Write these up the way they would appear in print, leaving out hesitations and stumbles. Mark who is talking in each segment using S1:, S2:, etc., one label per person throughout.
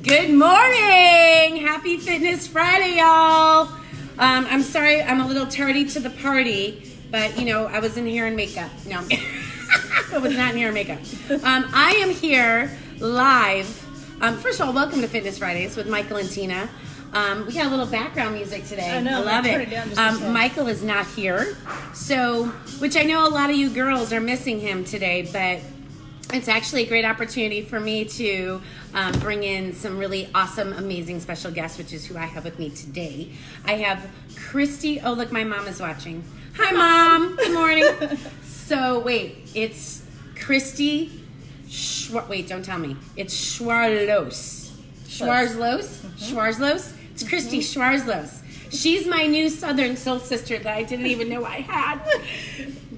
S1: Good morning! Happy Fitness Friday, y'all! I'm sorry I'm a little tardy to the party, but I was in hair and makeup. No, I was not in hair and makeup. I am here live. First of all, welcome to Fitness Fridays with Michael and Tina. We got a little background music today.
S2: I know.
S1: I love it. Michael is not here, which I know a lot of you girls are missing him today, but it's actually a great opportunity for me to bring in some really awesome, amazing special guests, which is who I have with me today. I have Christy. Oh, look, my mom is watching. Hi, Mom. Good morning. So, wait, it's Christy. Wait, don't tell me. It's Schwarzlose. Schwarzlose? Schwarzlose? It's Christy Schwarzlose. She's my new Southern soul sister that I didn't even know I had.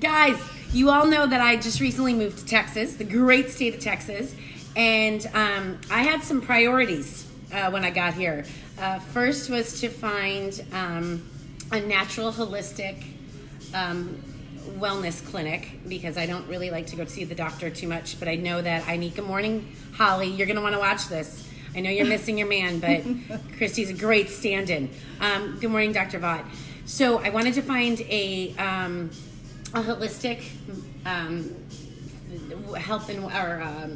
S1: Guys, you all know that I just recently moved to Texas, the great state of Texas, and I had some priorities when I got here. First was to find a natural, holistic wellness clinic, because I don't really like to go see the doctor too much, but I know that I need... Good morning, Holly. You're going to want to watch this. I know you're missing your man, but Christy's a great stand-in. Good morning, Dr. Vaught. So I wanted to find a holistic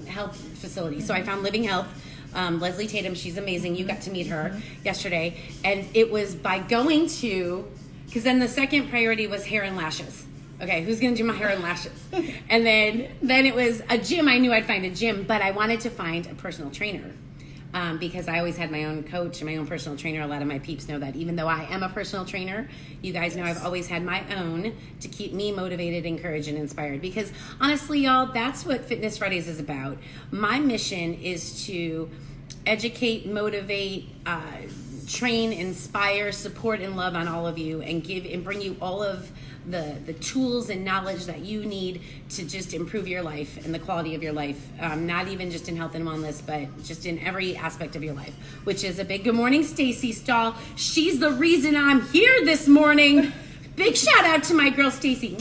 S1: health facility. So I found Living Health. Leslie Tatum, she's amazing. You got to meet her yesterday. And it was by going to... Because then the second priority was hair and lashes. Okay, who's going to do my hair and lashes? And then it was a gym. I knew I'd find a gym, but I wanted to find a personal trainer. Because I always had my own coach and my own personal trainer. A lot of my peeps know that. Even though I am a personal trainer, you guys know I've always had my own to keep me motivated, encouraged, and inspired. Because honestly, y'all, that's what Fitness Fridays is about. My mission is to educate, motivate, train, inspire, support, and love on all of you, and give and bring you all of the tools and knowledge that you need to just improve your life and the quality of your life, not even just in health and wellness, but just in every aspect of your life, which is a big good morning, Stacy Stahl. She's the reason I'm here this morning. Big shout out to my girl Stacy,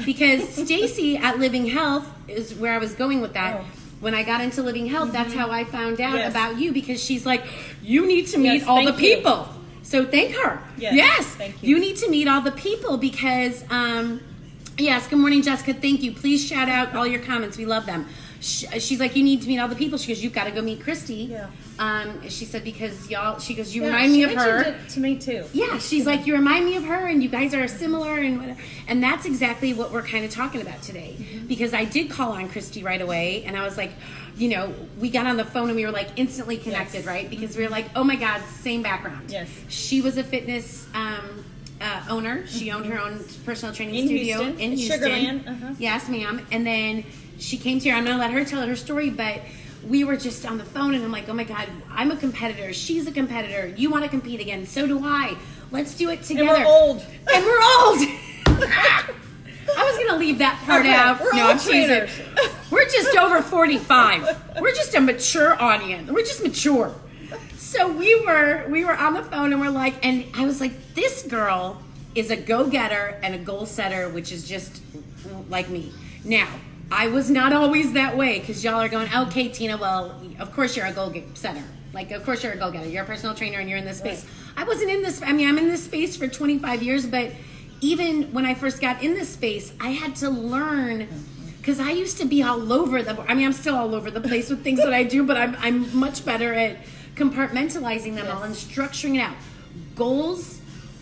S1: because Stacy at Living Health is where I was going with that. When I got into Living Health, that's how I found out about you, because she's like, you need to meet all the people. So thank her. Yes. Thank you. You need to meet all the people because, yes, good morning, Jessica. Thank you. Please shout out all your comments. We love them. She's like, you need to meet all the people. She goes, you've got to go meet Christy. Yeah. She said, because y'all, she goes, you remind me of her.
S2: It to me too.
S1: Yeah. She's like, you remind me of her, and you guys are similar, and whatever. And that's exactly what we're kind of talking about today. Because I did call on Christy right away, and I was like, we got on the phone and we were like instantly connected, right? Because we were like, oh my God, same background.
S2: Yes.
S1: She was a fitness owner. She owned her own personal training studio in Houston.
S2: Sugarland.
S1: Yes, ma'am. And then she came to here. I'm going to let her tell her story, but we were just on the phone and I'm like, oh my God, I'm a competitor. She's a competitor. You want to compete again. So do I. Let's do it together.
S2: And we're old.
S1: I was going to leave that part out.
S2: I'm teasing.
S1: We're just over 45. We're just a mature audience. We're just mature. So we were on the phone and we're like, and I was like, this girl is a go-getter and a goal setter, which is just like me. Now, I was not always that way, because y'all are going, okay, Tina, well, of course you're a goal setter. Like, of course you're a go-getter. You're a personal trainer and you're in this space. Right. I wasn't in this. I mean, I'm in this space for 25 years, but even when I first got in this space, I had to learn, because I used to be all over I'm still all over the place with things that I do, but I'm much better at compartmentalizing them all and structuring it out. Goals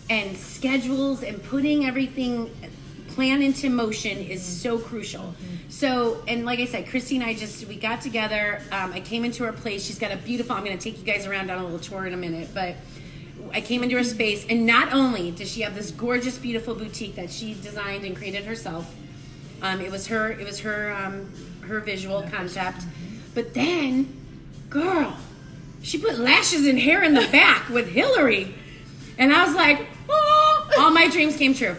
S1: and schedules and putting everything plan into motion is so crucial. So, and like I said, Christy and I we got together. I came into her place. She's got a beautiful, I'm going to take you guys around on a little tour in a minute, but I came into her space, and not only does she have this gorgeous, beautiful boutique that she designed and created herself. It was her visual concept. But then, girl, she put lashes and hair in the back with Hillary. And I was like, oh, all my dreams came true.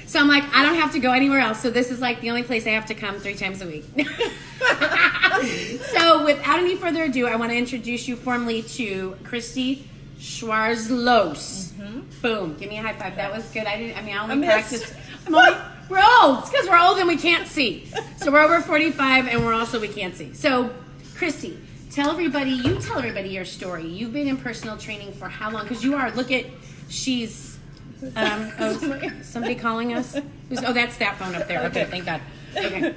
S1: So I'm like, I don't have to go anywhere else. So this is like the only place I have to come 3 times a week. So without any further ado, I want to introduce you formally to Christy Schwarzlose. Boom. Give me a high five. That was good. I only practiced. We're old. It's because we're old and we can't see. So we're over 45 and we can't see. So, Christy, tell everybody your story. You've been in personal training for how long? Because you are, she's, somebody calling us? That's that phone up there. Okay, thank God. Okay.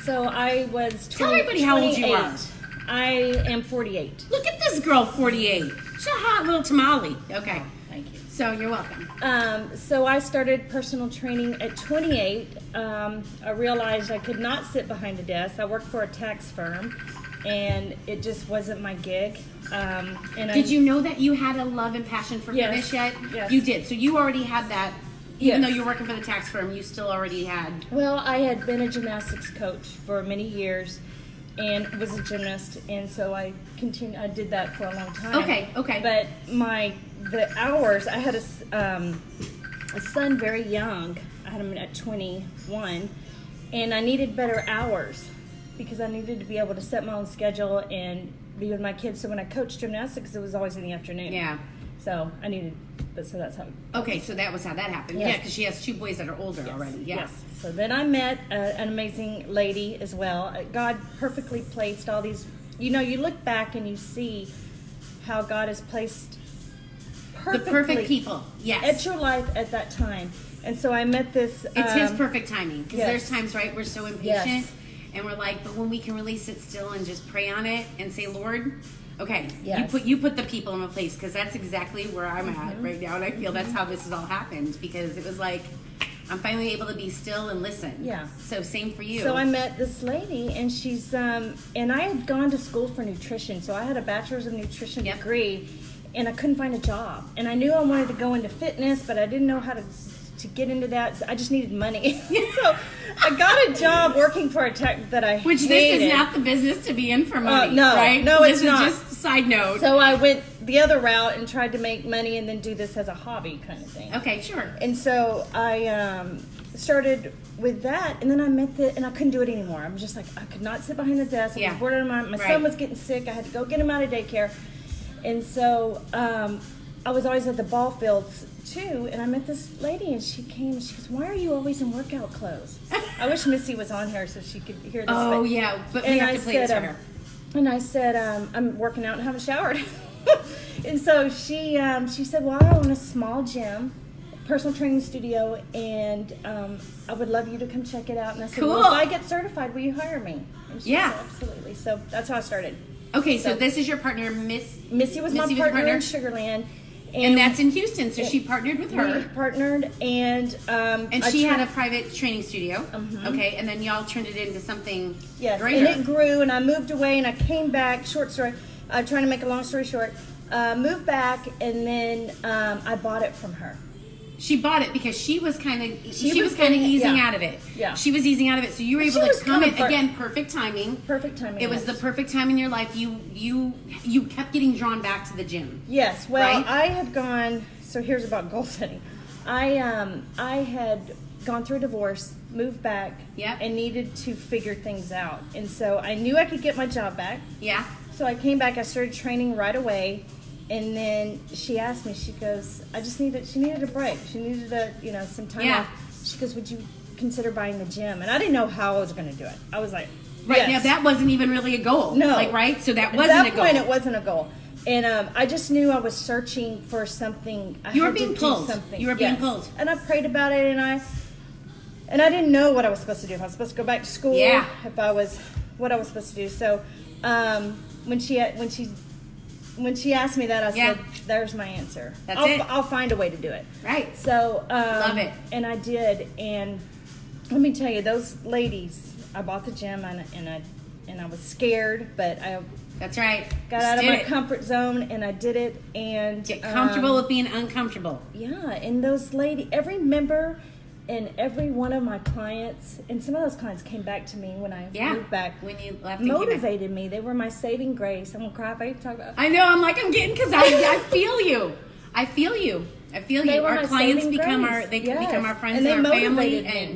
S2: So I was 20,
S1: tell everybody how old you are.
S2: I am 48.
S1: Look at this girl, 48. She's a hot little tamale. Okay.
S2: Oh, thank you.
S1: So you're welcome.
S2: So I started personal training at 28. I realized I could not sit behind a desk. I worked for a tax firm, and it just wasn't my gig.
S1: Did you know that you had a love and passion for fitness yet?
S2: Yes.
S1: You did. So you already had that. Even
S2: Yes.
S1: though you're working for the tax firm, you still already had.
S2: Well, I had been a gymnastics coach for many years and was a gymnast, and so I did that for a long time.
S1: Okay.
S2: But the hours, I had a son very young. I had him at 21, and I needed better hours because I needed to be able to set my own schedule and be with my kids. So when I coached gymnastics, it was always in the afternoon.
S1: Yeah.
S2: So that's how.
S1: Okay, so that was how that happened.
S2: Yes.
S1: Yeah, because she has 2 boys that are older already. Yeah.
S2: Yes. So then I met an amazing lady as well. God perfectly placed all these. You look back and you see how God has placed
S1: The perfect people. Yes.
S2: at your life at that time. And so I met this.
S1: It's His perfect timing. Because
S2: yes.
S1: there's times, right, we're so impatient.
S2: Yes.
S1: And we're like, but when we can really sit still and just pray on it and say, Lord, okay,
S2: Yes.
S1: you put the people in a place, because that's exactly where I'm at right now, and I feel that's how this has all happened, because it was like I'm finally able to be still and listen.
S2: Yeah.
S1: So same for you.
S2: So I met this lady, and she's and I had gone to school for nutrition, so I had a bachelor's of nutrition degree, and I couldn't find a job, and I knew I wanted to go into fitness, but I didn't know how to get into that. So I just needed money. So I got a job working for a tech that I
S1: Which
S2: hated.
S1: this is not the business to be in for money,
S2: no,
S1: right?
S2: no,
S1: this
S2: it's
S1: is
S2: not.
S1: Just a side note.
S2: So I went the other route and tried to make money and then do this as a hobby kind of thing.
S1: Okay, sure.
S2: And so I started with that, and then I met and I couldn't do it anymore. I'm just like, I could not sit behind the desk. I was bored out of my son was getting sick. I had to go get him out of daycare. And so I was always at the ball fields too, and I met this lady, and she came and she goes, "Why are you always in workout clothes?" I wish Missy was on here so she could hear this.
S1: Oh, yeah, but we have to play this for her.
S2: And I said, I'm working out and haven't showered. And so she said, well, I own a small gym, personal training studio, and I would love you to come check it out. And I said,
S1: cool.
S2: Well, if I get certified, will you hire me? And she said, absolutely. So that's how I started.
S1: Okay, so this is your partner, Missy
S2: was my partner in Sugar Land.
S1: And that's in Houston, so she partnered with her.
S2: We partnered, and
S1: she had a private training studio. Okay, and then y'all turned it into something greater.
S2: And it grew, and I moved away, and I came back. Short story, trying to make a long story short, moved back, and then I bought it from her.
S1: She bought it because she was kind of easing out of it.
S2: Yeah,
S1: she was easing out of it. So you were able to come in again. Perfect timing.
S2: Perfect timing.
S1: It was the perfect time in your life. You kept getting drawn back to the gym.
S2: Yes. Well,
S1: right?
S2: I had gone. So here's about goal setting. I had gone through a divorce, moved back, and needed to figure things out. And so I knew I could get my job back.
S1: Yeah.
S2: So I came back. I started training right away. And then she asked me, she goes, she needed a break. She needed some time off. She goes, would you consider buying the gym? And I didn't know how I was going to do it. I was like,
S1: right, now that wasn't even really a goal.
S2: No.
S1: Right? So that wasn't a goal.
S2: At that point, it wasn't a goal. And I just knew I was searching for something.
S1: You were being pulled. You were being pulled.
S2: And I prayed about it, and I didn't know what I was supposed to do. If I was supposed to go back to school, what I was supposed to do. So when she asked me that, I said, there's my answer. I'll find a way to do it.
S1: Right.
S2: So
S1: love it.
S2: And I did. And let me tell you, those ladies, I bought the gym, and I was scared, but
S1: that's right.
S2: Got out of my comfort zone, and I did it. And
S1: get comfortable with being uncomfortable.
S2: Yeah. And those ladies, every member and every one of my clients, and some of those clients came back to me when I moved back.
S1: When you left,
S2: motivated me. They were my saving grace. I'm gonna cry if I talk about it.
S1: I know. I'm getting because I feel you. I feel you. Our clients become our friends and our family,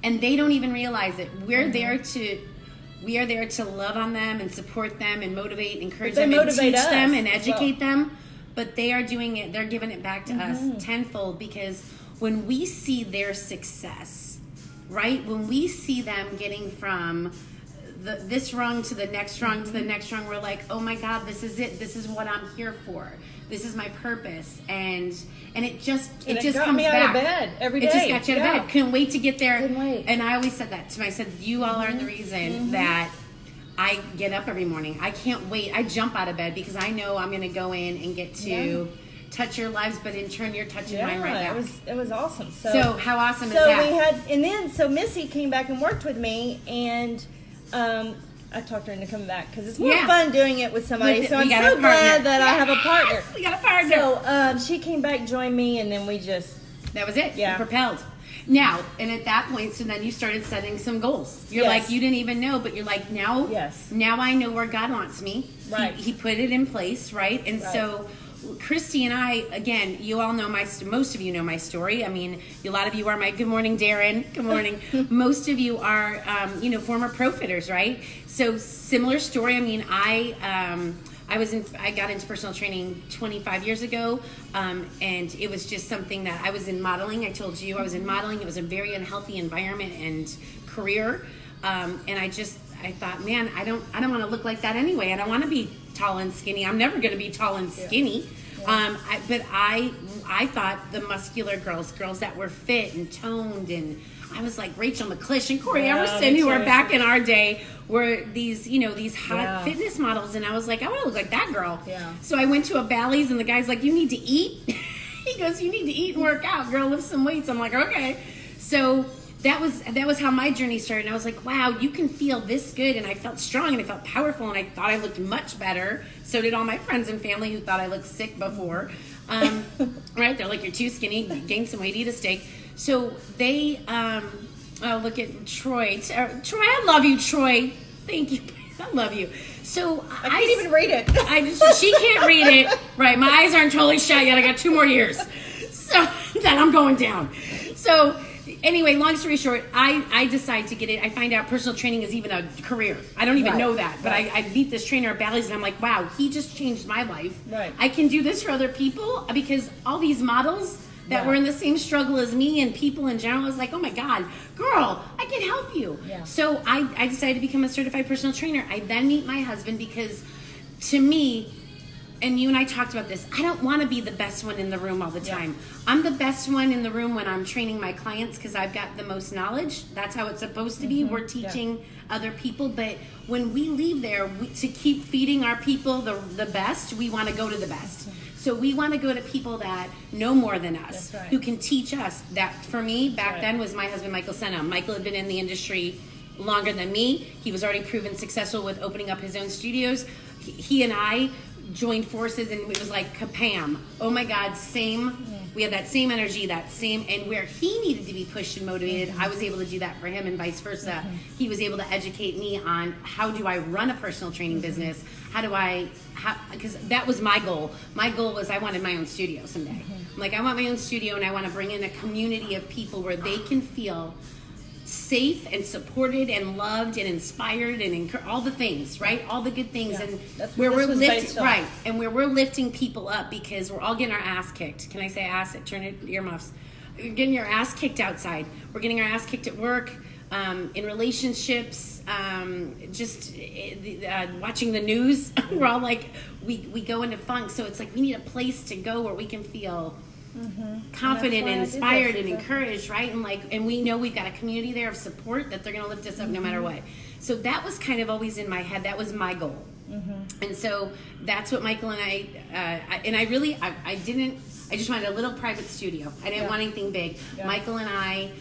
S1: and they don't even realize it. We're there to love on them and support them and motivate, encourage them, and teach them and educate them. But they are doing it. They're giving it back to us tenfold, because when we see their success, right? When we see them getting from this rung to the next rung to the next rung. We're like, oh my God, this is it. This is what I'm here for. This is my purpose. And it just
S2: got
S1: comes
S2: me
S1: back.
S2: out of bed every day.
S1: It just got you out of bed. Couldn't wait to get there.
S2: Couldn't wait.
S1: And I always said that to them. I said, you all are the reason that I get up every morning. I can't wait. I jump out of bed because I know I'm going to go in and get to touch your lives, but in turn, you're touching mine right now.
S2: It was awesome.
S1: So how awesome is that?
S2: So Missy came back and worked with me, and I talked her into coming back because it's more fun doing it with somebody. So I'm so glad that I have a partner.
S1: We got a partner.
S2: So she came back, joined me, and then we just...
S1: That was it. Yeah. You propelled. Now, and at that point, so then you started setting some goals. You're like, you didn't even know, but you're like, now I know where God wants me.
S2: Right.
S1: He put it in place, right? And so Christy and I, again, you all know most of you know my story. I mean, a lot of you are good morning, Darren. Good morning. Most of you are, former pro fitters, right? So similar story. I mean, I got into personal training 25 years ago, and it was just something that I was in modeling. I told you I was in modeling. It was a very unhealthy environment and career, and I thought, man, I don't want to look like that anyway. I don't want to be tall and skinny. I'm never going to be tall and skinny. But I thought the muscular girls that were fit and toned, and I was like Rachel McClish and Corey Everson, who were back in our day, were these hot fitness models, and I was like, I want to look like that girl. Yeah. So I went to a Bally's, and the guy's like, you need to eat. He goes, you need to eat and work out, girl, lift some weights. I'm like, okay. So that was how my journey started. And I was like, wow, you can feel this good. And I felt strong and I felt powerful and I thought I looked much better. So did all my friends and family who thought I looked sick before. Right? They're like, you're too skinny, gain some weight, eat a steak. So they, look at Troy. Troy, I love you, Troy. Thank you. I love you. So
S2: I can't even read it.
S1: She can't read it. Right. My eyes aren't totally shut yet. I got 2 more years. So then I'm going down. So anyway, long story short, I decide to get it. I find out personal training is even a career. I don't even know that. But I meet this trainer at Bally's and I'm like, wow, he just changed my life. Right. I can do this for other people because all these models that were in the same struggle as me and people in general is like, oh my God, girl, I can help you. Yeah. So I decided to become a certified personal trainer. I then meet my husband because to me, and you and I talked about this, I don't want to be the best one in the room all the time. I'm the best one in the room when I'm training my clients because I've got the most knowledge. That's how it's supposed to be. We're teaching other people. But when we leave there, to keep feeding our people the best, we want to go to the best. So we want to go to people that know more than us, who can teach us. That, for me, back then was my husband, Michael Senna. Michael had been in the industry longer than me. He was already proven successful with opening up his own studios. He and I joined forces, and it was like kapam. Oh my God, we had that same energy, and where he needed to be pushed and motivated, I was able to do that for him, and vice versa. He was able to educate me on how do I run a personal training business, because that was my goal. My goal was I wanted my own studio someday. I'm like, I want my own studio, and I want to bring in a community of people where they can feel safe and supported and loved and inspired and all the things, right? All the good things, and where we're lifting people up because we're all getting our ass kicked. Can I say ass? Turn it earmuffs. You're getting your ass kicked outside. We're getting our ass kicked at work, in relationships, watching the news. We're all like, we go into funk. So it's like we need a place to go where we can feel confident and inspired and encouraged, right? And we know we've got a community there of support that they're going to lift us up no matter what. So that was kind of always in my head. That was my goal. And so that's what Michael and I just wanted a little private studio. I didn't want anything big. Michael and I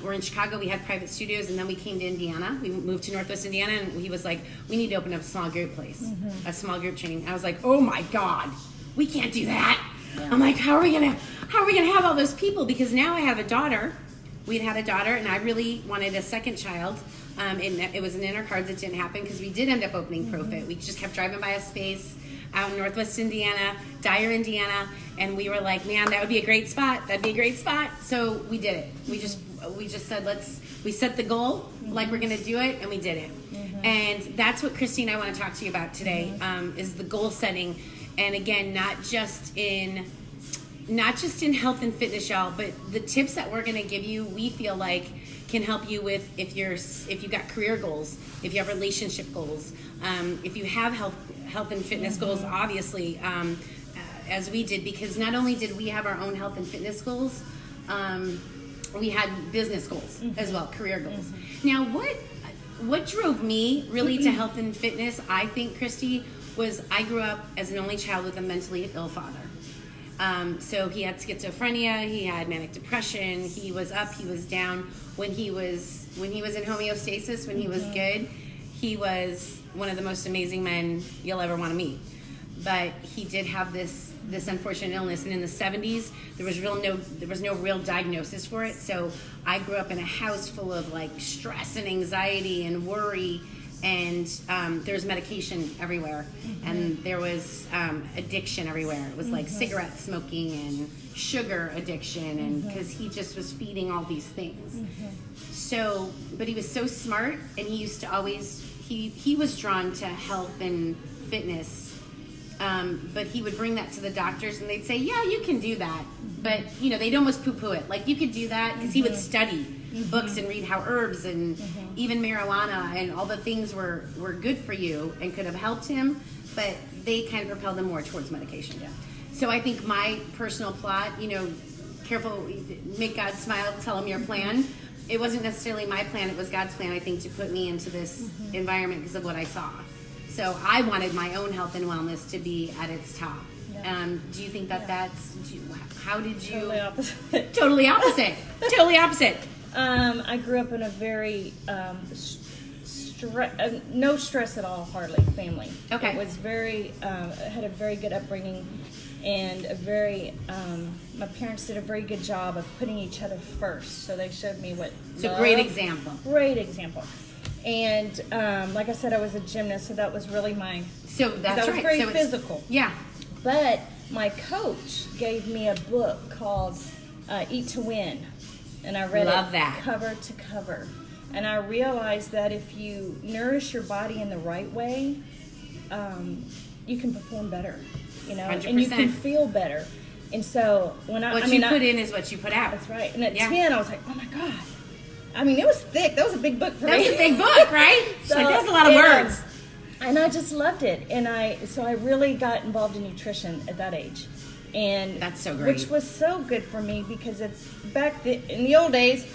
S1: were in Chicago. We had private studios, and then we came to Indiana. We moved to Northwest Indiana, and he was like, we need to open up a small group place, a small group training. I was like, oh my God, we can't do that. I'm like, how are we gonna have all those people? Because now I have a daughter. We'd had a daughter, and I really wanted a second child. And it was an intercards that didn't happen because we did end up opening ProFit. We just kept driving by a space out in Northwest Indiana, Dyer, Indiana, and we were like, man, that would be a great spot. That'd be a great spot. So we did it. We just said, we set the goal, like we're gonna do it, and we did it. And that's what Christy and I want to talk to you about today, is the goal setting. And again, not just in health and fitness, y'all, but the tips that we're going to give you, we feel like can help you with if you've got career goals, if you have relationship goals, if you have health and fitness goals, obviously, as we did, because not only did we have our own health and fitness goals, we had business goals as well, career goals. Now, what drove me really to health and fitness, I think, Christy, was I grew up as an only child with a mentally ill father. So he had schizophrenia, he had manic depression, he was up, he was down. When he was in homeostasis, when he was good, he was one of the most amazing men you'll ever want to meet. But he did have this unfortunate illness, and in the 70s there was no real diagnosis for it. So I grew up in a house full of like stress and anxiety and worry, and there was medication everywhere, and there was addiction everywhere. It was like cigarette smoking and sugar addiction, and because he just was feeding all these things. So, but he was so smart, and he used to always he was drawn to health and fitness. But he would bring that to the doctors, and they'd say, yeah, you can do that. But, they'd almost poo-poo it. Like, you could do that, because he would study books and read how herbs and even marijuana and all the things were good for you and could have helped him, but they kind of propelled him more towards medication. Yeah. So I think my personal plot, careful, make God smile, tell him your plan. It wasn't necessarily my plan, it was God's plan, I think, to put me into this environment because of what I saw. So I wanted my own health and wellness to be at its top. Yeah. Do you think how did you?
S2: Totally opposite.
S1: Totally opposite. Totally opposite.
S2: I grew up in a very no stress at all, hardly family.
S1: Okay.
S2: It was very, had a very good upbringing, and my parents did a very good job of putting each other first. So they showed me what.
S1: So great example.
S2: Great example. And like I said, I was a gymnast, so that was really my.
S1: So that's right.
S2: I was very physical.
S1: Yeah.
S2: But my coach gave me a book called Eat to Win, and I read it cover to cover. And I realized that if you nourish your body in the right way, you can perform better,
S1: 100%.
S2: And you can feel better. And so when
S1: what you put in is what you put out.
S2: That's right. And at 10, I was like, oh my God. I mean, it was thick. That was a big book for me.
S1: That was a big book, right? So there's a lot of words.
S2: And I just loved it. And so I really got involved in nutrition at that age. And
S1: that's so great.
S2: Which was so good for me because in the old days,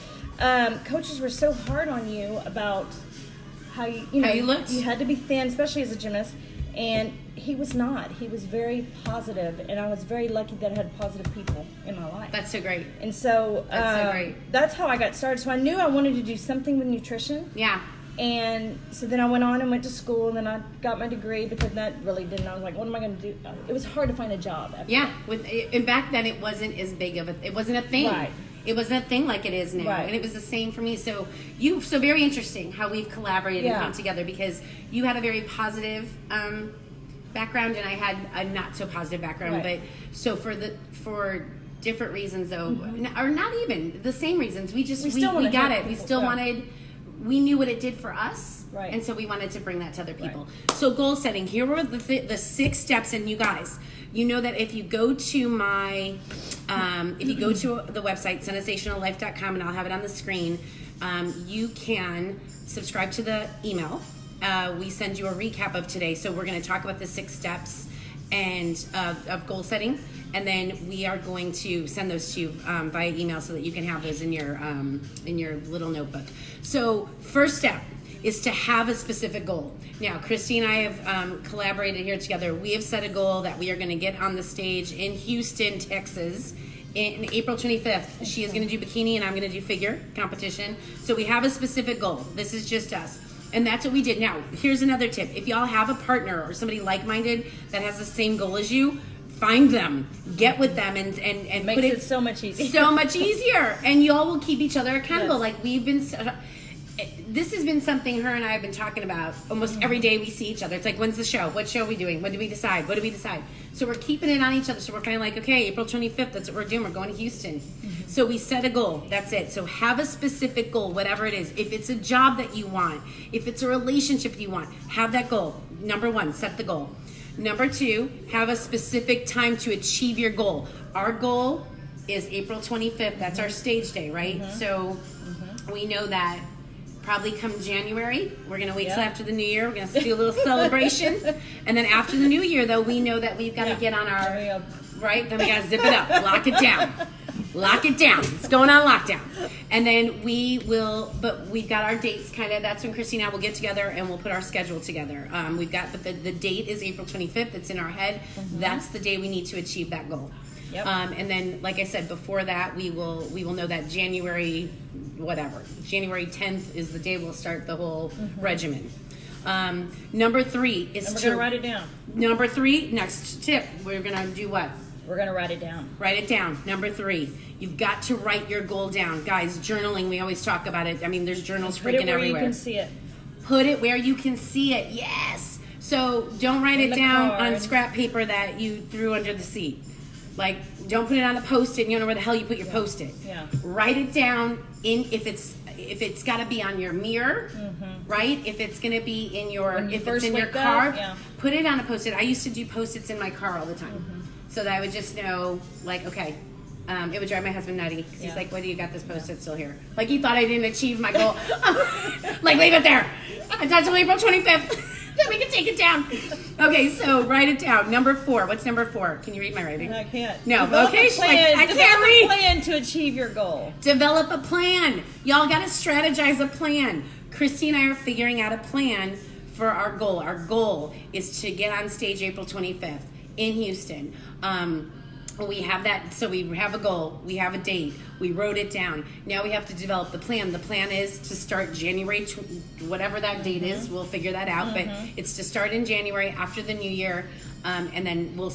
S2: coaches were so hard on you about how you
S1: looked.
S2: You had to be thin, especially as a gymnast. And he was not. He was very positive, and I was very lucky that I had positive people in my life.
S1: That's so great.
S2: And so that's how I got started. So I knew I wanted to do something with nutrition.
S1: Yeah.
S2: And so then I went on and went to school, and then I got my degree, but then that really didn't. I was like, what am I going to do? It was hard to find a job.
S1: And back then it wasn't as big of it wasn't a thing.
S2: Right.
S1: It wasn't a thing like it is now.
S2: Right.
S1: And it was the same for me. So very interesting how we've collaborated and come together, because you had a very positive background, and I had a not so positive background.
S2: Right.
S1: But so for different reasons though, or not even the same reasons, we got it. We still wanted. We knew what it did for us,
S2: right.
S1: And so we wanted to bring that to other people. Right. So goal setting. Here were the 6 steps, and you guys, you know that if you go to the website sensationallife.com, and I'll have it on the screen, you can subscribe to the email. We send you a recap of today. So we're going to talk about the 6 steps and of goal setting, and then we are going to send those to you via email so that you can have those in your little notebook. So first step is to have a specific goal. Now, Christy and I have collaborated here together. We have set a goal that we are going to get on the stage in Houston, Texas, in April 25th. She is going to do bikini, and I'm going to do figure competition. So we have a specific goal. This is just us. And that's what we did. Now, here's another tip. If y'all have a partner or somebody like-minded that has the same goal as you, find them, get with them, and
S2: makes it so much easier.
S1: So much easier. And y'all will keep each other accountable. Yes. Like this has been something her and I have been talking about almost every day we see each other. It's like, when's the show? What show are we doing? What do we decide? What do we decide? So we're keeping it on each other. So we're kind of like, okay, April 25th, that's what we're doing. We're going to Houston. So we set a goal. That's it. So have a specific goal, whatever it is. If it's a job that you want, if it's a relationship you want, have that goal. Number 1, set the goal. Number 2, have a specific time to achieve your goal. Our goal is April 25th. That's our stage day, right? So we know that probably come January, we're going to wait till after the new year. We're going to do a little celebration. And then after the new year, though, we know that we've got to get on our, right? Then we got to zip it up, lock it down. Lock it down. It's going on lockdown. And then we will, but we've got our dates kind of, that's when Christy and I will get together and we'll put our schedule together. We've got, but the date is April 25th. It's in our head. That's the day we need to achieve that goal. Yep. And then, like I said, before that, we will know that January 10th is the day we'll start the whole regimen. Number 3 is
S2: we're gonna write it down.
S1: Number 3, next tip, we're gonna do what?
S2: We're gonna write it down.
S1: Write it down. Number 3, you've got to write your goal down, guys. Journaling, we always talk about it. I mean, there's journals freaking everywhere. Put it where you can see it. Put it where you can see it. Yes. So don't write it down on scrap paper that you threw under the seat. Like, don't put it on a Post-it. And you don't know where the hell you put your Post-it. Yeah. Write it down if it's got to be on your mirror, right? If it's going to be in your it's in your car, put it on a Post-it. I used to do Post-its in my car all the time, so that I would just know, like, okay. It would drive my husband nutty because he's like, "Why do you got this Post-it still here?" Like he thought I didn't achieve my goal. Like, leave it there. It's until April 25th. Then we can take it down. Okay, so write it down. Number 4. What's number 4? Can you read my writing?
S2: I can't.
S1: No. Okay. I can't read.
S2: Develop a plan to achieve your goal.
S1: Develop a plan. Y'all got to strategize a plan. Christy and I are figuring out a plan for our goal. Our goal is to get on stage April 25th in Houston. We have that, so we have a goal, we have a date, we wrote it down. Now we have to develop the plan. The plan is to start January, whatever that date is, we'll figure that out, but it's to start in January after the new year, and then we'll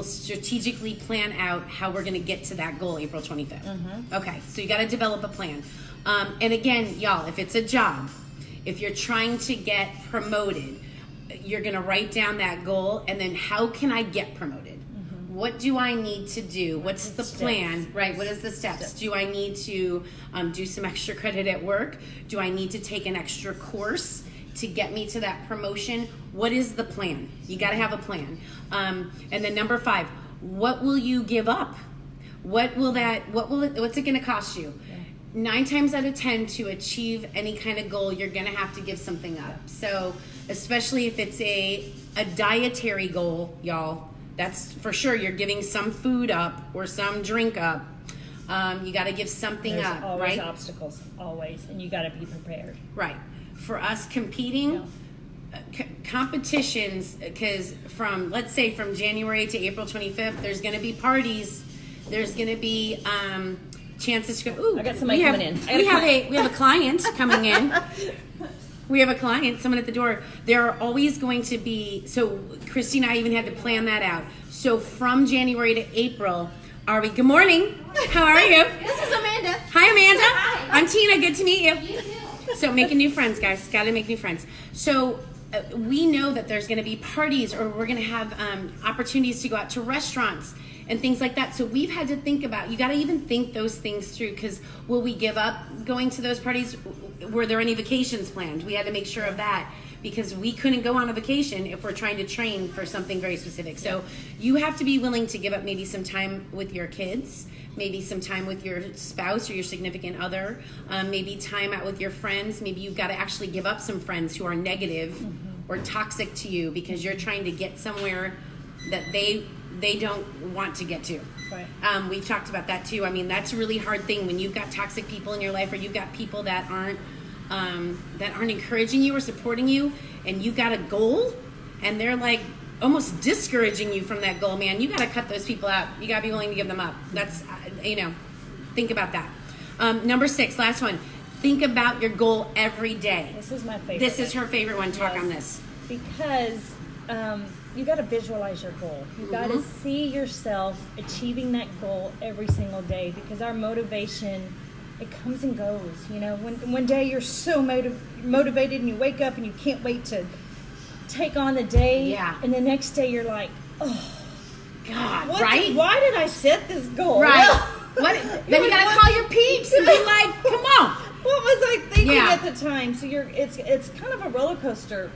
S1: strategically plan out how we're gonna get to that goal April 25th. Okay, so you gotta develop a plan. And again, y'all, if it's a job, if you're trying to get promoted, you're gonna write down that goal, and then how can I get promoted? What do I need to do? What's the plan? Right, what is the steps? Do I need to do some extra credit at work? Do I need to take an extra course to get me to that promotion? What is the plan? You got to have a plan. And then number 5, what will you give up? What's it going to cost you? 9 times out of 10, to achieve any kind of goal, you're going to have to give something up. So especially if it's a dietary goal, y'all, that's for sure. You're giving some food up or some drink up. You got to give something up,
S2: always
S1: right?
S2: Obstacles, always, and you got to be prepared.
S1: Right. For us competing, competitions, because let's say from January to April 25th, there's going to be parties. There's going to be chances to go. Ooh,
S2: I got somebody coming in.
S1: We have a client coming in. We have a client, someone at the door. There are always going to be, so Christy and I even had to plan that out. So from January to April, good morning. How are you?
S3: This is Amanda.
S1: Hi, Amanda.
S3: Hi.
S1: I'm Tina. Good to meet you.
S3: You too.
S1: So making new friends, guys. Got to make new friends. So we know that there's going to be parties, or we're going to have opportunities to go out to restaurants and things like that. So we've had to think about, you got to even think those things through, because will we give up going to those parties? Were there any vacations planned? We had to make sure of that, because we couldn't go on a vacation if we're trying to train for something very specific. So you have to be willing to give up maybe some time with your kids, maybe some time with your spouse or your significant other, maybe time out with your friends. Maybe you've got to actually give up some friends who are negative or toxic to you, because you're trying to get somewhere that they don't want to get to. Right. We've talked about that too. I mean, that's a really hard thing when you've got toxic people in your life, or you've got people that aren't encouraging you or supporting you, and you've got a goal and they're like almost discouraging you from that goal. Man, you got to cut those people out. You got to be willing to give them up. That's, think about that. Number 6, last one. Think about your goal every day.
S2: This is my favorite.
S1: This is her favorite one. Talk on this.
S2: Because you got to visualize your goal. You got to see yourself achieving that goal every single day, because our motivation, it comes and goes. You know, when one day you're so motivated and you wake up and you can't wait to take on the day, and the next day you're like, oh God,
S1: right?
S2: Why did I set this goal?
S1: Right. Then you got to call your peeps and be like, come on.
S2: What was I thinking at the time? So it's kind of a roller coaster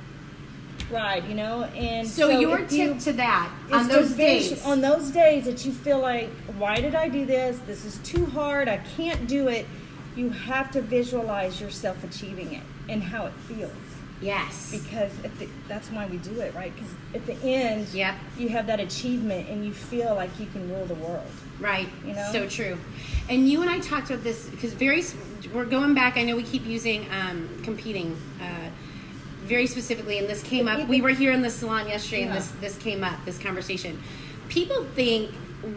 S2: ride, you know. And
S1: so your tip to that on those days
S2: that you feel like, why did I do this? This is too hard. I can't do it. you have to visualize yourself achieving it and how it feels.
S1: Yes.
S2: Because that's why we do it, right? Because at the end,
S1: yep,
S2: you have that achievement and you feel like you can rule the world.
S1: Right.
S2: You know?
S1: So true. And you and I talked about this because we're going back. I know we keep using competing very specifically, and this came up. We were here in the salon yesterday, and this came up, this conversation. People think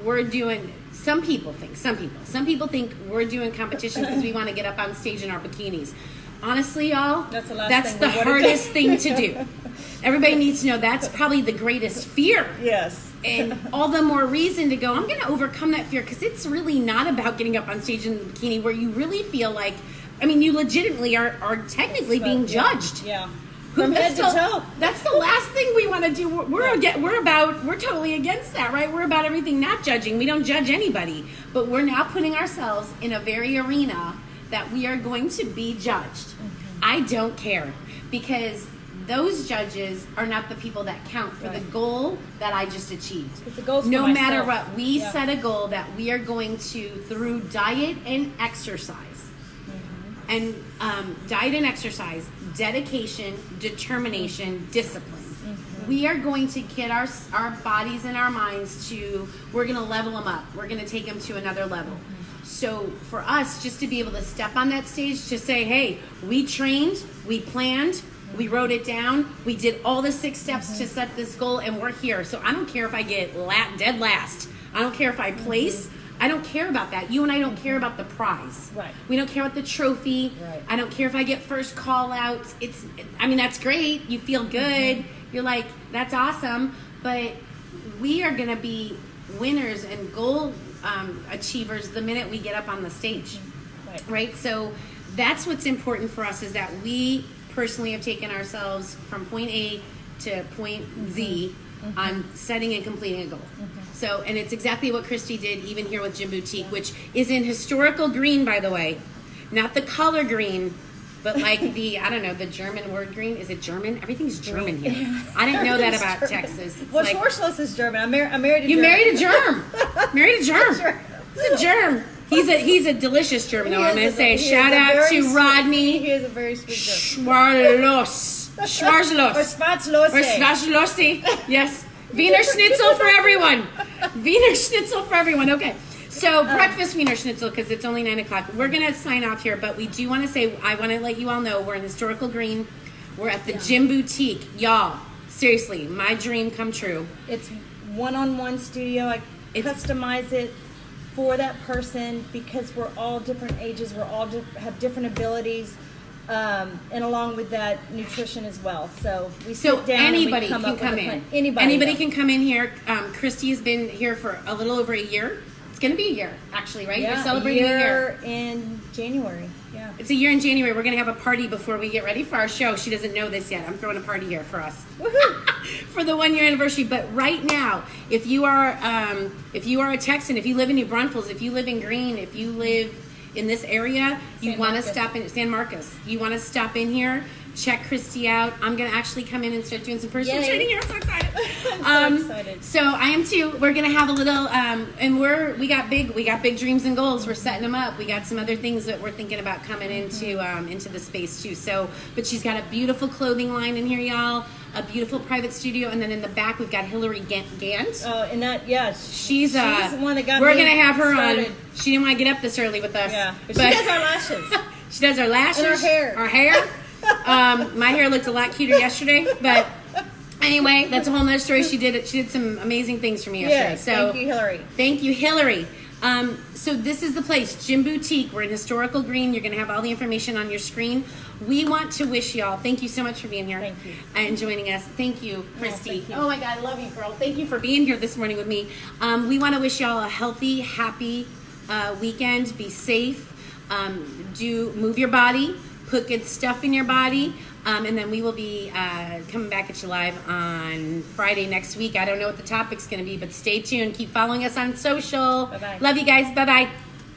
S1: we're doing. Some people think we're doing competitions because we want to get up on stage in our bikinis. Honestly, y'all, that's the hardest thing to do. Everybody needs to know that's probably the greatest fear.
S2: Yes.
S1: And all the more reason to go, I'm going to overcome that fear, because it's really not about getting up on stage in a bikini where you really feel like, I mean, you legitimately are technically being judged.
S2: Yeah. From head to toe.
S1: That's the last thing we want to do. We're totally against that, right? We're about everything not judging. We don't judge anybody. But we're now putting ourselves in a very arena that we are going to be judged. Mm-hmm. I don't care, because those judges are not the people that count for the goal that I just achieved.
S2: The goal's
S1: no matter what, we set a goal that we are going to, through diet and exercise, and diet and exercise, dedication, determination, discipline. Mm-hmm. We are going to get our bodies and our minds to, we're going to level them up. We're going to take them to another level. Mm-hmm. So for us, just to be able to step on that stage to say, hey, we trained, we planned, we wrote it down, we did all the 6 steps to set this goal, and we're here. So I don't care if I get dead last. I don't care if I place. I don't care about that. You and I don't care about the prize.
S2: Right.
S1: We don't care about the trophy.
S2: Right.
S1: I don't care if I get first call outs. That's great. You feel good. You're like, that's awesome. But we are going to be winners and goal achievers the minute we get up on the stage. Right? So that's what's important for us, is that we personally have taken ourselves from point A to point Z on setting and completing a goal. So, and it's exactly what Christy did even here with Gymboutique, which is in historical green, by the way. Not the color green, but like the German word green. Is it German? Everything's German here. I didn't know that about Texas. It's
S2: well, Schwarzlose is German. I'm married to
S1: You
S2: German.
S1: married a germ. Married a germ. He's a germ. He's a delicious germ, though. I'm going to say shout out to Rodney.
S2: He is a very sweet germ.
S1: Schwarzlose.
S2: Or
S1: Schwarzlose. Yes. Wiener Schnitzel for everyone. Wiener Schnitzel for everyone. Okay. So breakfast Wiener Schnitzel, because it's only 9 o'clock. We're going to sign off here, but we do want to say, I want to let you all know we're in historical green. We're at the Gymboutique. Y'all, seriously, my dream come true.
S2: It's one-on-one studio. I customize it for that person, because we're all different ages. We're all have different abilities. And along with that, nutrition as well. So we sit down
S1: anybody
S2: and we
S1: can come in.
S2: Anybody
S1: can come in here. Christy has been here for a little over a year. It's going to be a year, actually, right?
S2: Yeah,
S1: You're celebrating a year
S2: in January. Yeah,
S1: it's a year in January. We're going to have a party before we get ready for our show. She doesn't know this yet. I'm throwing a party here for us.
S2: Woohoo!
S1: For the 1 year anniversary. But right now, if you are a Texan, if you live in New Braunfels, if you live in Greene, if you live in this area, you want to stop in San Marcos. You want to stop in here, check Christy out. I'm going to actually come in and start doing some personal training here. I'm so excited.
S2: I'm so excited.
S1: So I am too. We're going to have a little, and we got big dreams and goals. We're setting them up. We got some other things that we're thinking about coming into the space too. So, but she's got a beautiful clothing line in here, y'all. A beautiful private studio, and then in the back we've got Hillary Gant.
S2: Oh, and that,
S1: she's the
S2: one that got
S1: we're
S2: me
S1: gonna have her
S2: started.
S1: on. She didn't want to get up this early with us.
S2: Yeah, but she does our lashes.
S1: She does our lashes.
S2: And her hair.
S1: Our hair. My hair looked a lot cuter yesterday, but anyway, that's a whole nother story. She did some amazing things for me yesterday.
S2: Yes,
S1: so
S2: thank you, Hillary.
S1: Thank you, Hillary. So this is the place, Gymboutique. We're in historical green. You're going to have all the information on your screen. We want to wish y'all, thank you so much for being here.
S2: Thank you.
S1: And joining us. Thank you, Christy.
S2: Thank you.
S1: Oh my God, I love you, girl. Thank you for being here this morning with me. We want to wish y'all a healthy, happy weekend. Be safe. Move your body. Put good stuff in your body. And then we will be coming back at you live on Friday next week. I don't know what the topic's going to be, but stay tuned. Keep following us on social.
S2: Bye-bye.
S1: Love you guys. Bye-bye.